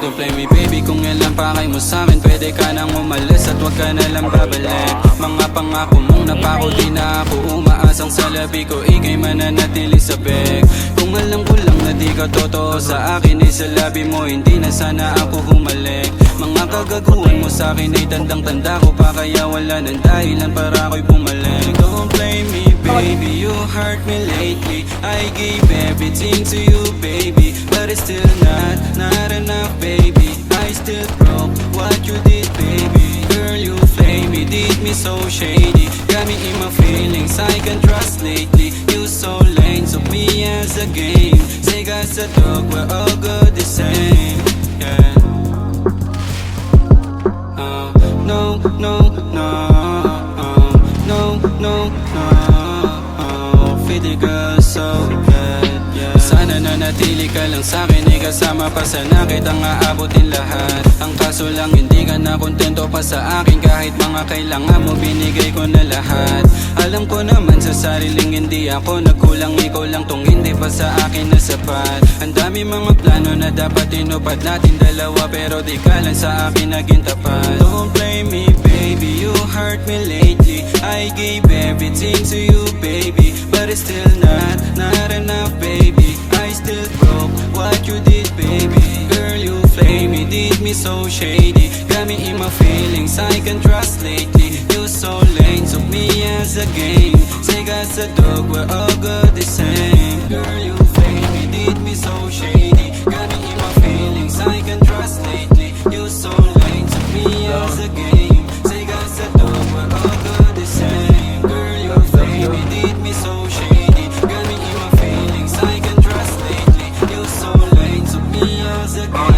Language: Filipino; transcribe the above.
Don't play me baby, kung ilan pakay mo sa'kin pwede ka nang umalis at wag ka nalang babalik. Mga pangako mong napako, di na ako umaasang sa labi ko, ikay mananatili sa beg. Kung alam ko lang na di ka totoo sa akin, ay sa labi mo hindi na sana ako humalik. Mga kagaguhan mo sa'kin ay tandang-tanda ko pa, kaya wala nang dahilan para ako'y bumalik. Don't play me baby, you hurt me lately. I gave everything to you baby, but it's still not enough baby. I still broke what you did baby. Girl, you flame me, did me so shady. Got me in my feelings, I can't trust lately. You so lame, so me as a game. Say guys a dog, we're all good the same. Yeah. No, no, no, no, no, no. Feel the girl so bad, yeah. Sana nanatili ka lang sa'kin, kasama pa sana kitang aabotin lahat. Ang kaso lang hindi ka na kontento pa sa akin, kahit mga kailangan mo binigay ko na lahat. Alam ko naman sa sariling hindi ako nagkulang, ikaw lang tong hindi pa sa akin na sapat. Ang dami mga plano na dapat tinupad natin dalawa, pero di ka lang sa akin naging tapat. Don't play me baby, you hurt me lately. I gave everything to you baby, but it's still not enough baby. I still broke what you did baby. Girl, you flame me, did me so shady. Got me in my feelings, I can't trust lately. You so lame, took me as a game. Say God's a dog, we're all good the same. Girl, you flame me, did me so shady. Got me in my feelings, I can't trust lately. You so lame, took me as a game. Say God's a dog, we're all good the same. Girl, you flame me, did me so shady. Got me in my feelings, I can't trust lately. You so lame, took me as a game.